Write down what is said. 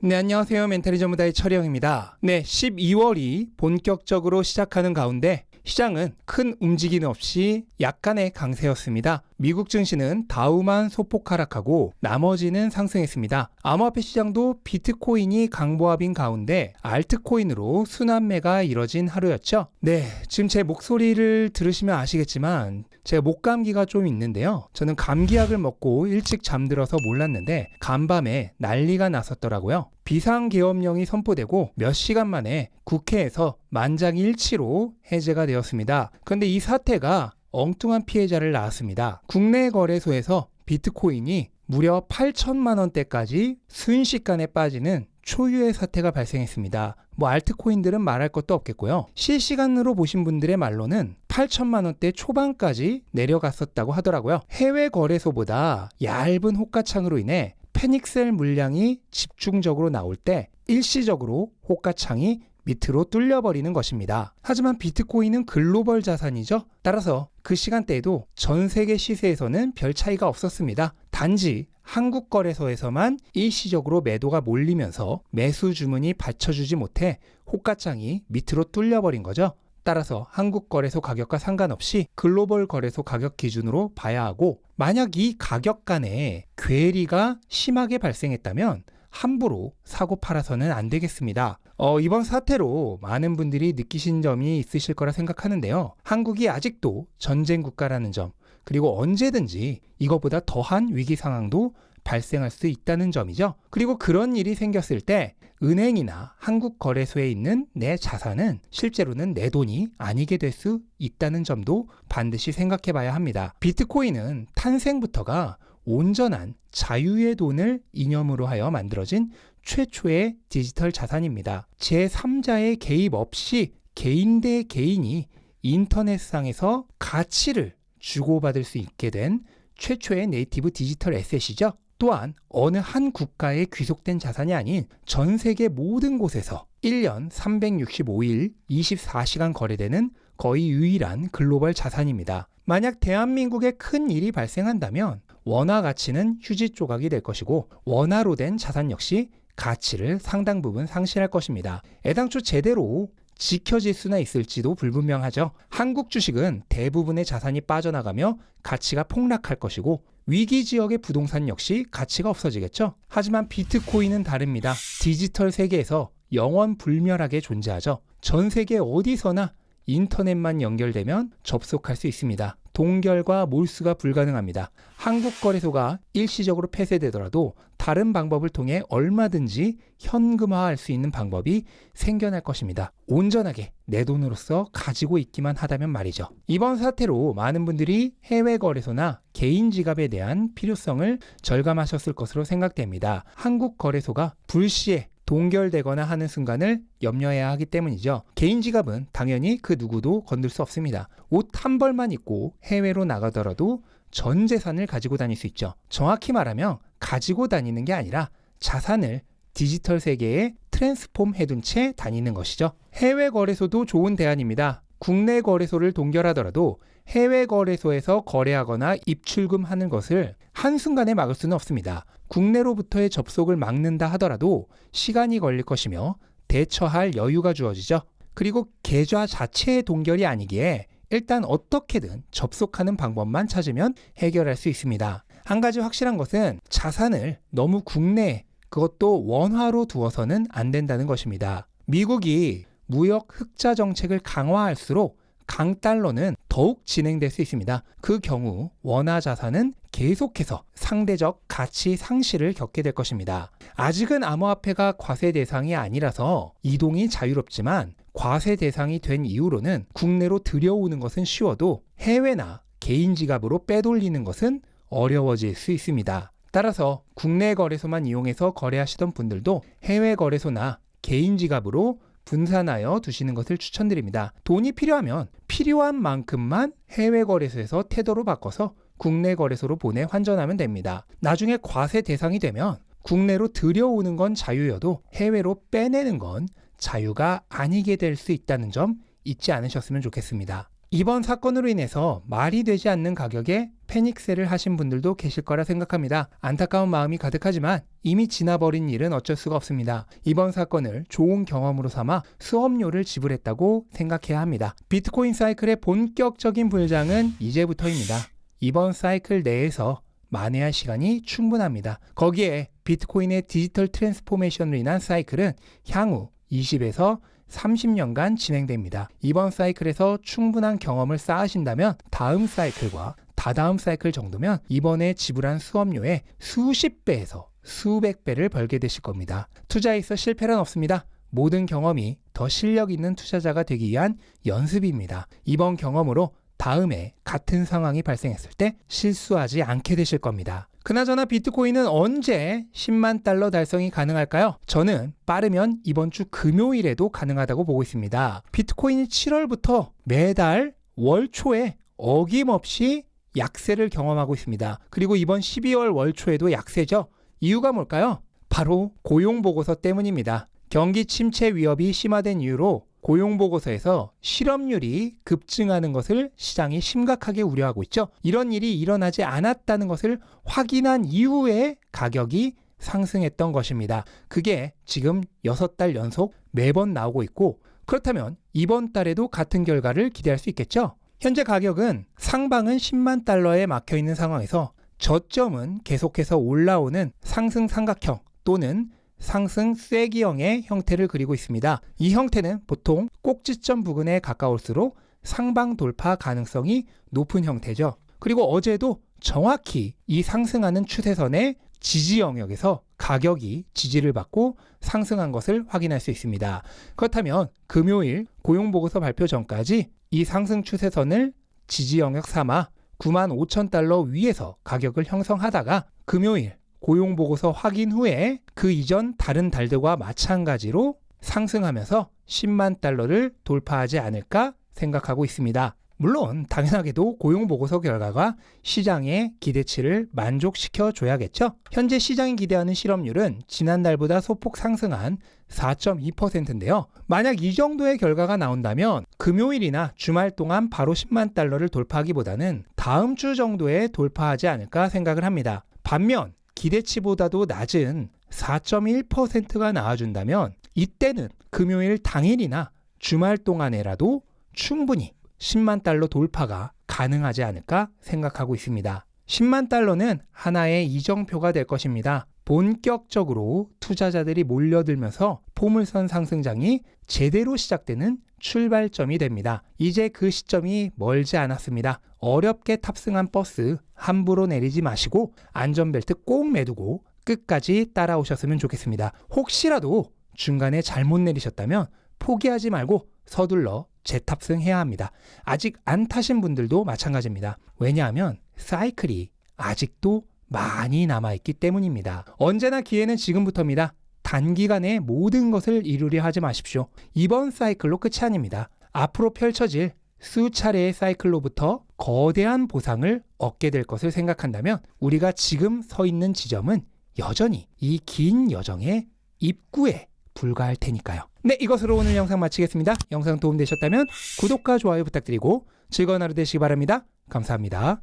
네, 안녕하세요. 멘탈이 전부다의 철영입니다. 네, 12월이 본격적으로 시작하는 가운데 시장은 큰 움직임 없이 약간의 강세였습니다. 미국 증시는 다우만 소폭 하락하고 나머지는 상승했습니다. 암호화폐 시장도 비트코인이 강보합인 가운데 알트코인으로 순환매가 이뤄진 하루였죠. 네, 지금 제 목소리를 들으시면 아시겠지만 제가 목감기가 좀 있는데요. 저는 감기약을 먹고 일찍 잠들어서 몰랐는데 간밤에 난리가 났었더라고요. 비상계엄령이 선포되고 몇 시간 만에 국회에서 만장일치로 해제가 되었습니다. 그런데 이 사태가 엉뚱한 피해자를 낳았습니다. 국내 거래소에서 비트코인이 무려 8천만 원대까지 순식간에 빠지는 초유의 사태가 발생했습니다. 알트코인들은 말할 것도 없겠고요. 실시간으로 보신 분들의 말로는 8천만 원대 초반까지 내려갔었다고 하더라고요. 해외 거래소보다 얇은 호가창으로 인해 패닉셀 물량이 집중적으로 나올 때 일시적으로 호가창이 밑으로 뚫려버리는 것입니다. 하지만 비트코인은 글로벌 자산이죠. 따라서 그 시간대에도 전 세계 시세에서는 별 차이가 없었습니다. 단지 한국 거래소에서만 일시적으로 매도가 몰리면서 매수 주문이 받쳐주지 못해 호가창이 밑으로 뚫려버린 거죠. 따라서 한국 거래소 가격과 상관없이 글로벌 거래소 가격 기준으로 봐야 하고, 만약 이 가격 간에 괴리가 심하게 발생했다면 함부로 사고 팔아서는 안 되겠습니다. 이번 사태로 많은 분들이 느끼신 점이 있으실 거라 생각하는데요. 한국이 아직도 전쟁 국가라는 점, 그리고 언제든지 이거보다 더한 위기 상황도 발생할 수 있다는 점이죠. 그리고 그런 일이 생겼을 때 은행이나 한국 거래소에 있는 내 자산은 실제로는 내 돈이 아니게 될 수 있다는 점도 반드시 생각해 봐야 합니다. 비트코인은 탄생부터가 온전한 자유의 돈을 이념으로 하여 만들어진 최초의 디지털 자산입니다. 제3자의 개입 없이 개인 대 개인이 인터넷상에서 가치를 주고받을 수 있게 된 최초의 네이티브 디지털 에셋이죠. 또한 어느 한 국가에 귀속된 자산이 아닌 전 세계 모든 곳에서 1년 365일 24시간 거래되는 거의 유일한 글로벌 자산입니다. 만약 대한민국에 큰 일이 발생한다면 원화 가치는 휴지 조각이 될 것이고, 원화로 된 자산 역시 가치를 상당 부분 상실할 것입니다. 애당초 제대로 지켜질 수나 있을지도 불분명하죠. 한국 주식은 대부분의 자산이 빠져나가며 가치가 폭락할 것이고, 위기 지역의 부동산 역시 가치가 없어지겠죠. 하지만 비트코인은 다릅니다. 디지털 세계에서 영원 불멸하게 존재하죠. 전 세계 어디서나 인터넷만 연결되면 접속할 수 있습니다. 동결과 몰수가 불가능합니다. 한국 거래소가 일시적으로 폐쇄되더라도 다른 방법을 통해 얼마든지 현금화할 수 있는 방법이 생겨날 것입니다. 온전하게 내 돈으로서 가지고 있기만 하다면 말이죠. 이번 사태로 많은 분들이 해외 거래소나 개인 지갑에 대한 필요성을 절감하셨을 것으로 생각됩니다. 한국 거래소가 불시에 동결되거나 하는 순간을 염려해야 하기 때문이죠. 개인 지갑은 당연히 그 누구도 건들 수 없습니다. 옷 한 벌만 입고 해외로 나가더라도 전 재산을 가지고 다닐 수 있죠. 정확히 말하면 가지고 다니는 게 아니라 자산을 디지털 세계에 트랜스폼 해둔 채 다니는 것이죠. 해외 거래소도 좋은 대안입니다. 국내 거래소를 동결하더라도 해외 거래소에서 거래하거나 입출금하는 것을 한순간에 막을 수는 없습니다. 국내로부터의 접속을 막는다 하더라도 시간이 걸릴 것이며 대처할 여유가 주어지죠. 그리고 계좌 자체의 동결이 아니기에 일단 어떻게든 접속하는 방법만 찾으면 해결할 수 있습니다. 한 가지 확실한 것은 자산을 너무 국내에, 그것도 원화로 두어서는 안 된다는 것입니다. 미국이 무역 흑자 정책을 강화할수록 강달러는 더욱 진행될 수 있습니다. 그 경우 원화 자산은 계속해서 상대적 가치 상실을 겪게 될 것입니다. 아직은 암호화폐가 과세 대상이 아니라서 이동이 자유롭지만 과세 대상이 된 이후로는 국내로 들여오는 것은 쉬워도 해외나 개인 지갑으로 빼돌리는 것은 어려워질 수 있습니다. 따라서 국내 거래소만 이용해서 거래하시던 분들도 해외 거래소나 개인 지갑으로 분산하여 두시는 것을 추천드립니다. 돈이 필요하면 필요한 만큼만 해외 거래소에서 태도로 바꿔서 국내 거래소로 보내 환전하면 됩니다. 나중에 과세 대상이 되면 국내로 들여오는 건 자유여도 해외로 빼내는 건 자유가 아니게 될 수 있다는 점 잊지 않으셨으면 좋겠습니다. 이번 사건으로 인해서 말이 되지 않는 가격에 패닉셀을 하신 분들도 계실 거라 생각합니다. 안타까운 마음이 가득하지만 이미 지나버린 일은 어쩔 수가 없습니다. 이번 사건을 좋은 경험으로 삼아 수업료를 지불했다고 생각해야 합니다. 비트코인 사이클의 본격적인 불장은 이제부터입니다. 이번 사이클 내에서 만회할 시간이 충분합니다. 거기에 비트코인의 디지털 트랜스포메이션으로 인한 사이클은 향후 20에서 30년간 진행됩니다. 이번 사이클에서 충분한 경험을 쌓으신다면 다음 사이클과 다다음 사이클 정도면 이번에 지불한 수업료의 수십 배에서 수백 배를 벌게 되실 겁니다. 투자에 있어 실패란 없습니다. 모든 경험이 더 실력 있는 투자자가 되기 위한 연습입니다. 이번 경험으로 다음에 같은 상황이 발생했을 때 실수하지 않게 되실 겁니다. 그나저나 비트코인은 언제 10만 달러 달성이 가능할까요? 저는 빠르면 이번 주 금요일에도 가능하다고 보고 있습니다. 비트코인이 7월부터 매달 월 초에 어김없이 약세를 경험하고 있습니다. 그리고 이번 12월 월 초에도 약세죠. 이유가 뭘까요? 바로 고용보고서 때문입니다. 경기 침체 위협이 심화된 이유로 고용보고서에서 실업률이 급증하는 것을 시장이 심각하게 우려하고 있죠. 이런 일이 일어나지 않았다는 것을 확인한 이후에 가격이 상승했던 것입니다. 그게 지금 6달 연속 매번 나오고 있고, 그렇다면 이번 달에도 같은 결과를 기대할 수 있겠죠. 현재 가격은 상방은 10만 달러에 막혀 있는 상황에서 저점은 계속해서 올라오는 상승 삼각형 또는 상승 쐐기형의 형태를 그리고 있습니다. 이 형태는 보통 꼭지점 부근에 가까울수록 상방 돌파 가능성이 높은 형태죠. 그리고 어제도 정확히 이 상승하는 추세선의 지지 영역에서 가격이 지지를 받고 상승한 것을 확인할 수 있습니다. 그렇다면 금요일 고용보고서 발표 전까지 이 상승 추세선을 지지 영역 삼아 95,000달러 위에서 가격을 형성하다가 금요일 고용보고서 확인 후에 그 이전 다른 달들과 마찬가지로 상승하면서 10만 달러를 돌파하지 않을까 생각하고 있습니다. 물론 당연하게도 고용보고서 결과가 시장의 기대치를 만족시켜 줘야겠죠. 현재 시장이 기대하는 실업률은 지난달보다 소폭 상승한 4.2%인데요. 만약 이 정도의 결과가 나온다면 금요일이나 주말 동안 바로 10만 달러를 돌파하기보다는 다음 주 정도에 돌파하지 않을까 생각을 합니다. 반면 기대치보다도 낮은 4.1%가 나와준다면 이때는 금요일 당일이나 주말 동안에라도 충분히 10만 달러 돌파가 가능하지 않을까 생각하고 있습니다. 10만 달러는 하나의 이정표가 될 것입니다. 본격적으로 투자자들이 몰려들면서 포물선 상승장이 제대로 시작되는 출발점이 됩니다. 이제 그 시점이 멀지 않았습니다. 어렵게 탑승한 버스 함부로 내리지 마시고 안전벨트 꼭 매두고 끝까지 따라오셨으면 좋겠습니다. 혹시라도 중간에 잘못 내리셨다면 포기하지 말고 서둘러 재탑승해야 합니다. 아직 안 타신 분들도 마찬가지입니다. 왜냐하면 사이클이 아직도 많이 남아있기 때문입니다. 언제나 기회는 지금부터입니다. 단기간에 모든 것을 이루려 하지 마십시오. 이번 사이클로 끝이 아닙니다. 앞으로 펼쳐질 수차례의 사이클로부터 거대한 보상을 얻게 될 것을 생각한다면 우리가 지금 서 있는 지점은 여전히 이 긴 여정의 입구에 불과할 테니까요. 네, 이것으로 오늘 영상 마치겠습니다. 영상 도움되셨다면 구독과 좋아요 부탁드리고 즐거운 하루 되시기 바랍니다. 감사합니다.